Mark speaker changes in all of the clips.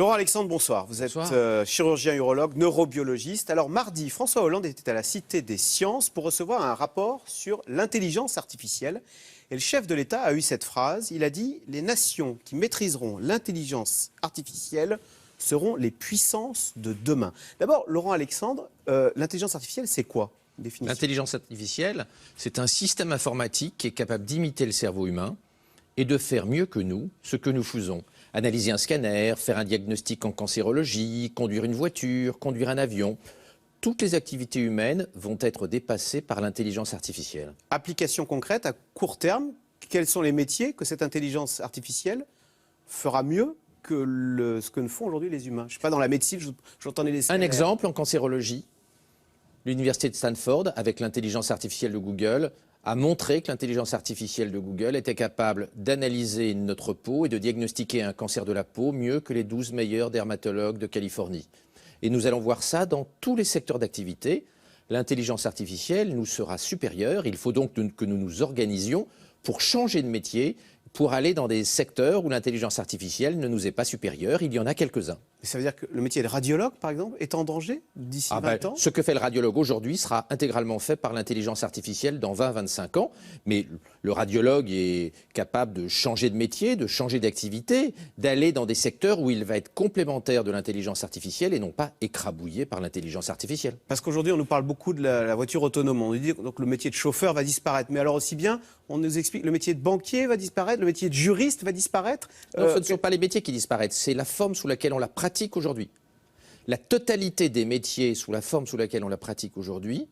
Speaker 1: Laurent Alexandre, bonsoir. Vous êtes chirurgien urologue, neurobiologiste. Alors mardi, François Hollande était à la Cité des Sciences pour recevoir un rapport sur l'intelligence artificielle. Et le chef de l'État a eu cette phrase, il a dit « Les nations qui maîtriseront l'intelligence artificielle seront les puissances de demain ». D'abord, Laurent Alexandre, l'intelligence artificielle, c'est quoi?
Speaker 2: L'intelligence artificielle, c'est un système informatique qui est capable d'imiter le cerveau humain et de faire mieux que nous ce que nous faisons. Analyser un scanner, faire un diagnostic en cancérologie, conduire une voiture, conduire un avion. Toutes les activités humaines vont être dépassées par l'intelligence artificielle.
Speaker 1: Application concrète à court terme, quels sont les métiers que cette intelligence artificielle fera mieux que ce que ne font aujourd'hui les humains? Je ne sais pas, dans la médecine, j'entendais les scanners.
Speaker 2: Un exemple en cancérologie, l'université de Stanford, avec l'intelligence artificielle de Google, a montré que l'intelligence artificielle de Google était capable d'analyser notre peau et de diagnostiquer un cancer de la peau mieux que les 12 meilleurs dermatologues de Californie. Et nous allons voir ça dans tous les secteurs d'activité. L'intelligence artificielle nous sera supérieure. Il faut donc que nous nous organisions pour changer de métier, pour aller dans des secteurs où l'intelligence artificielle ne nous est pas supérieure. Il y en a quelques-uns.
Speaker 1: Ça veut dire que le métier de radiologue, par exemple, est en danger d'ici 20 ans?
Speaker 2: Ce que fait le radiologue aujourd'hui sera intégralement fait par l'intelligence artificielle dans 20-25 ans. Mais le radiologue est capable de changer de métier, de changer d'activité, d'aller dans des secteurs où il va être complémentaire de l'intelligence artificielle et non pas écrabouillé par l'intelligence artificielle.
Speaker 1: Parce qu'aujourd'hui, on nous parle beaucoup de la voiture autonome. On nous dit que donc, le métier de chauffeur va disparaître. Mais alors aussi bien, on nous explique que le métier de banquier va disparaître, le métier de juriste va disparaître.
Speaker 2: Non, ce ne sont pas les métiers qui disparaissent, c'est la forme sous laquelle on la pratique aujourd'hui. La totalité des métiers sous la forme sous laquelle on la pratique aujourd'hui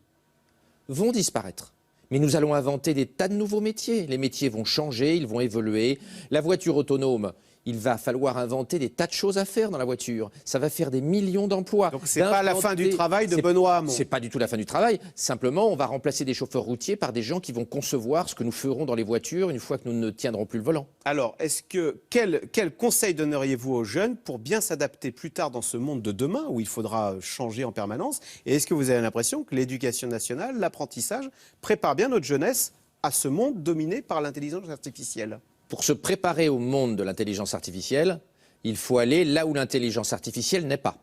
Speaker 2: vont disparaître. Mais nous allons inventer des tas de nouveaux métiers. Les métiers vont changer, ils vont évoluer. La voiture autonome, il va falloir inventer des tas de choses à faire dans la voiture. Ça va faire des millions d'emplois.
Speaker 1: Donc c'est pas la fin du travail de Benoît Hamon.
Speaker 2: C'est pas du tout la fin du travail. Simplement, on va remplacer des chauffeurs routiers par des gens qui vont concevoir ce que nous ferons dans les voitures une fois que nous ne tiendrons plus le volant.
Speaker 1: Alors, quel conseil donneriez-vous aux jeunes pour bien s'adapter plus tard dans ce monde de demain où il faudra changer en permanence? Et est-ce que vous avez l'impression que l'éducation nationale, l'apprentissage, prépare bien notre jeunesse à ce monde dominé par l'intelligence artificielle?
Speaker 2: Pour se préparer au monde de l'intelligence artificielle, il faut aller là où l'intelligence artificielle n'est pas.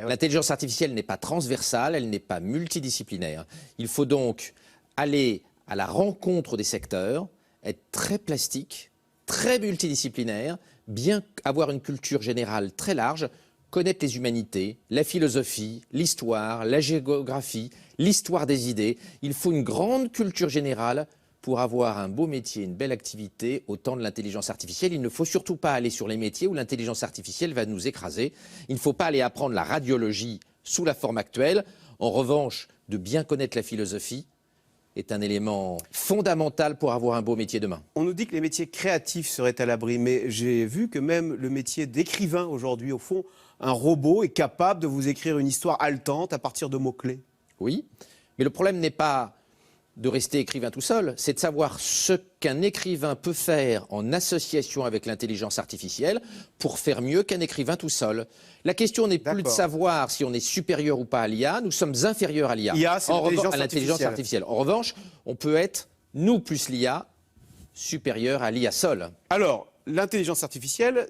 Speaker 2: L'intelligence artificielle n'est pas transversale, elle n'est pas multidisciplinaire. Il faut donc aller à la rencontre des secteurs, être très plastique, très multidisciplinaire, bien avoir une culture générale très large, connaître les humanités, la philosophie, l'histoire, la géographie, l'histoire des idées. Il faut une grande culture générale pour avoir un beau métier, une belle activité au temps de l'intelligence artificielle. Il ne faut surtout pas aller sur les métiers où l'intelligence artificielle va nous écraser. Il ne faut pas aller apprendre la radiologie sous la forme actuelle. En revanche, de bien connaître la philosophie est un élément fondamental pour avoir un beau métier demain.
Speaker 1: On nous dit que les métiers créatifs seraient à l'abri, mais j'ai vu que même le métier d'écrivain aujourd'hui, au fond, un robot est capable de vous écrire une histoire haletante à partir de mots-clés.
Speaker 2: Oui, mais le problème n'est pas de rester écrivain tout seul, c'est de savoir ce qu'un écrivain peut faire en association avec l'intelligence artificielle pour faire mieux qu'un écrivain tout seul. La question n'est plus de savoir si on est supérieur ou pas à l'IA, nous sommes inférieurs à l'IA, à l'intelligence artificielle. En revanche, on peut être, nous plus l'IA, supérieur à l'IA seul.
Speaker 1: Alors, l'intelligence artificielle,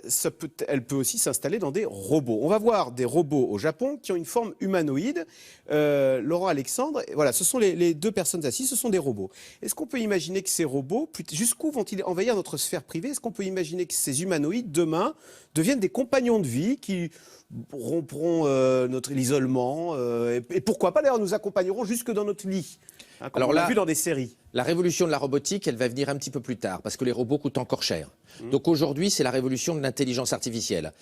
Speaker 1: elle peut aussi s'installer dans des robots. On va voir des robots au Japon qui ont une forme humanoïde. Laurent Alexandre, voilà, ce sont les deux personnes assises, ce sont des robots. Est-ce qu'on peut imaginer que ces robots, jusqu'où vont-ils envahir notre sphère privée? Est-ce qu'on peut imaginer que ces humanoïdes, demain, deviennent des compagnons de vie qui rompront l'isolement et pourquoi pas, d'ailleurs, nous accompagneront jusque dans notre lit, hein, comme on l'a vu dans des séries.
Speaker 2: La révolution de la robotique, elle va venir un petit peu plus tard, parce que les robots coûtent encore cher. Donc aujourd'hui, c'est la révolution de l'intelligence artificielle.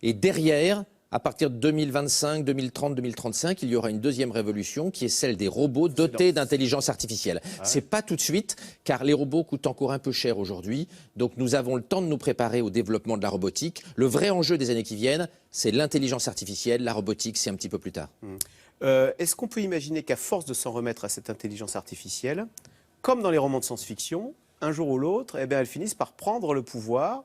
Speaker 2: Et derrière, à partir de 2025, 2030, 2035, il y aura une deuxième révolution qui est celle des robots dotés d'intelligence artificielle. C'est pas tout de suite, car les robots coûtent encore un peu cher aujourd'hui. Donc nous avons le temps de nous préparer au développement de la robotique. Le vrai enjeu des années qui viennent, c'est l'intelligence artificielle. La robotique, c'est un petit peu plus tard.
Speaker 1: Est-ce qu'on peut imaginer qu'à force de s'en remettre à cette intelligence artificielle, comme dans les romans de science-fiction, un jour ou l'autre, elles finissent par prendre le pouvoir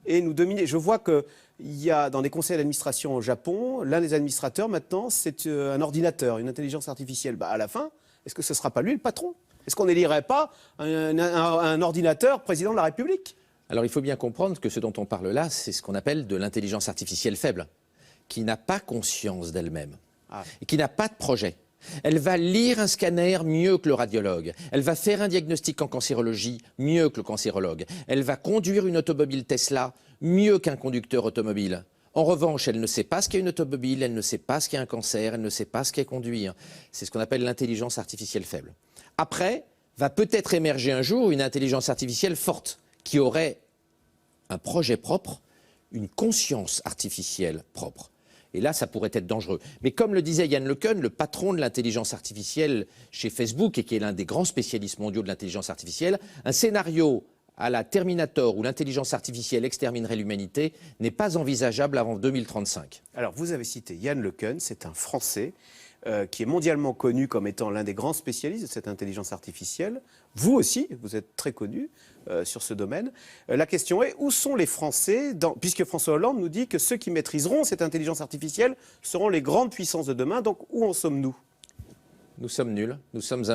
Speaker 1: et nous dominer? Je vois qu'il y a dans des conseils d'administration au Japon, l'un des administrateurs maintenant, c'est un ordinateur, une intelligence artificielle. À la fin, est-ce que ce ne sera pas lui le patron? Est-ce qu'on n'élirait pas un ordinateur président de la République?
Speaker 2: Alors il faut bien comprendre que ce dont on parle là, c'est ce qu'on appelle de l'intelligence artificielle faible, qui n'a pas conscience d'elle-même,
Speaker 1: Ah.
Speaker 2: et qui n'a pas de projet. Elle va lire un scanner mieux que le radiologue. Elle va faire un diagnostic en cancérologie mieux que le cancérologue. Elle va conduire une automobile Tesla mieux qu'un conducteur automobile. En revanche, elle ne sait pas ce qu'est une automobile, elle ne sait pas ce qu'est un cancer, elle ne sait pas ce qu'est conduire. C'est ce qu'on appelle l'intelligence artificielle faible. Après, va peut-être émerger un jour une intelligence artificielle forte qui aurait un projet propre, une conscience artificielle propre. Et là, ça pourrait être dangereux. Mais comme le disait Yann LeCun, le patron de l'intelligence artificielle chez Facebook, et qui est l'un des grands spécialistes mondiaux de l'intelligence artificielle, un scénario à la Terminator où l'intelligence artificielle exterminerait l'humanité n'est pas envisageable avant 2035.
Speaker 1: Alors, vous avez cité Yann LeCun, c'est un Français qui est mondialement connu comme étant l'un des grands spécialistes de cette intelligence artificielle. Vous aussi, vous êtes très connu sur ce domaine. La question est, où sont les Français puisque François Hollande nous dit que ceux qui maîtriseront cette intelligence artificielle seront les grandes puissances de demain. Donc, où en sommes-nous ?
Speaker 2: Nous sommes nuls. Nous sommes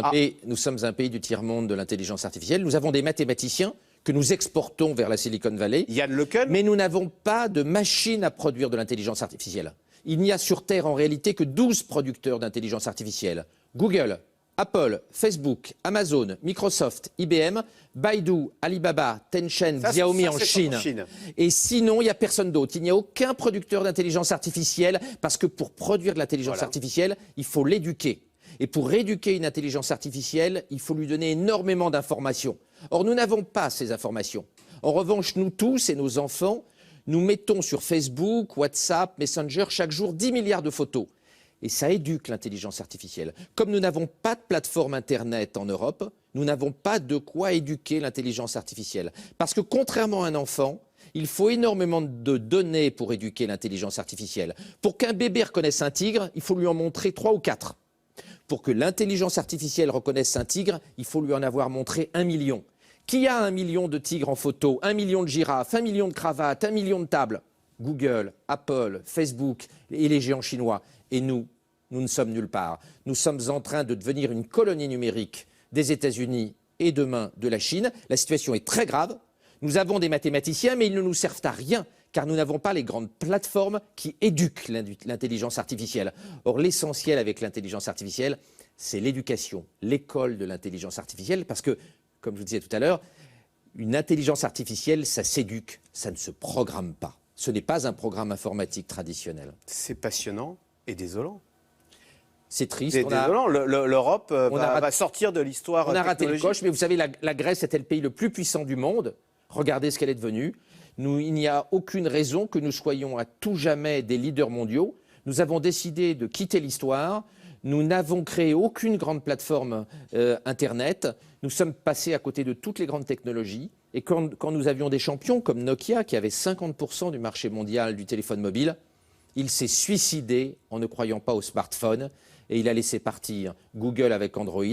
Speaker 2: un pays du tiers-monde de l'intelligence artificielle. Nous avons des mathématiciens que nous exportons vers la Silicon Valley.
Speaker 1: Yann LeCun.
Speaker 2: Mais nous n'avons pas de machine à produire de l'intelligence artificielle. Il n'y a sur Terre en réalité que 12 producteurs d'intelligence artificielle. Google, Apple, Facebook, Amazon, Microsoft, IBM, Baidu, Alibaba, Tencent, Xiaomi en Chine. Et sinon, il n'y a personne d'autre. Il n'y a aucun producteur d'intelligence artificielle parce que pour produire de l'intelligence artificielle, il faut l'éduquer. Et pour éduquer une intelligence artificielle, il faut lui donner énormément d'informations. Or, nous n'avons pas ces informations. En revanche, nous tous et nos enfants, nous mettons sur Facebook, WhatsApp, Messenger chaque jour 10 milliards de photos. Et ça éduque l'intelligence artificielle. Comme nous n'avons pas de plateforme Internet en Europe, nous n'avons pas de quoi éduquer l'intelligence artificielle. Parce que contrairement à un enfant, il faut énormément de données pour éduquer l'intelligence artificielle. Pour qu'un bébé reconnaisse un tigre, il faut lui en montrer 3 ou 4. Pour que l'intelligence artificielle reconnaisse un tigre, il faut lui en avoir montré 1 million. Qui a 1 million de tigres en photo, 1 million de girafes, 1 million de cravates, 1 million de tables? Google, Apple, Facebook et les géants chinois. Et nous ne sommes nulle part. Nous sommes en train de devenir une colonie numérique des États-Unis et demain de la Chine. La situation est très grave. Nous avons des mathématiciens, mais ils ne nous servent à rien, car nous n'avons pas les grandes plateformes qui éduquent l'intelligence artificielle. Or, l'essentiel avec l'intelligence artificielle, c'est l'éducation, l'école de l'intelligence artificielle, parce que, comme je vous disais tout à l'heure, une intelligence artificielle, ça s'éduque, ça ne se programme pas. Ce n'est pas un programme informatique traditionnel.
Speaker 1: C'est passionnant et désolant.
Speaker 2: C'est triste.
Speaker 1: Désolant. L'Europe va sortir de l'histoire.
Speaker 2: On a raté le coche, mais vous savez, la Grèce était le pays le plus puissant du monde. Regardez ce qu'elle est devenue. Il n'y a aucune raison que nous soyons à tout jamais des leaders mondiaux. Nous avons décidé de quitter l'histoire. Nous n'avons créé aucune grande plateforme Internet. Nous sommes passés à côté de toutes les grandes technologies. Et quand nous avions des champions comme Nokia, qui avait 50% du marché mondial du téléphone mobile, il s'est suicidé en ne croyant pas au smartphone. Et il a laissé partir Google avec Android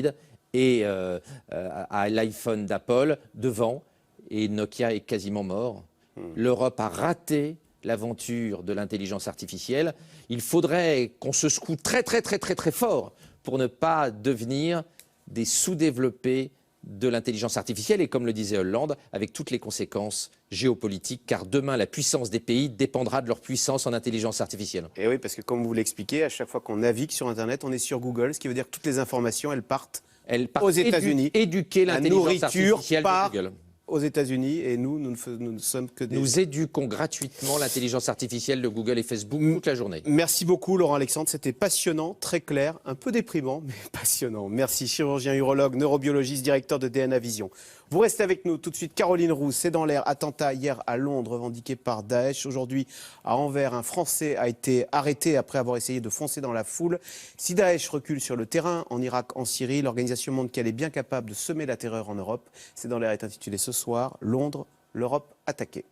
Speaker 2: et à l'iPhone d'Apple devant. Et Nokia est quasiment mort. L'Europe a raté l'aventure de l'intelligence artificielle. Il faudrait qu'on se secoue très fort pour ne pas devenir des sous-développés de l'intelligence artificielle et, comme le disait Hollande, avec toutes les conséquences géopolitiques, car demain la puissance des pays dépendra de leur puissance en intelligence artificielle.
Speaker 1: Et oui, parce que comme vous l'expliquez, à chaque fois qu'on navigue sur Internet, on est sur Google, ce qui veut dire que toutes les informations, elles partent aux États-Unis.
Speaker 2: Éduquer l'intelligence artificielle de Google.
Speaker 1: Aux États-Unis, et nous ne sommes que des...
Speaker 2: Nous éduquons gratuitement l'intelligence artificielle de Google et Facebook toute la journée.
Speaker 1: Merci beaucoup, Laurent Alexandre. C'était passionnant, très clair, un peu déprimant, mais passionnant. Merci, chirurgien urologue, neurobiologiste, directeur de DNA Vision. Vous restez avec nous tout de suite. Caroline Roux, c'est dans l'air. Attentat hier à Londres, revendiqué par Daesh. Aujourd'hui, à Anvers, un Français a été arrêté après avoir essayé de foncer dans la foule. Si Daesh recule sur le terrain, en Irak, en Syrie, l'organisation montre qu'elle est bien capable de semer la terreur en Europe. C'est dans l'air est intitulé ce soir, Londres, l'Europe attaquée.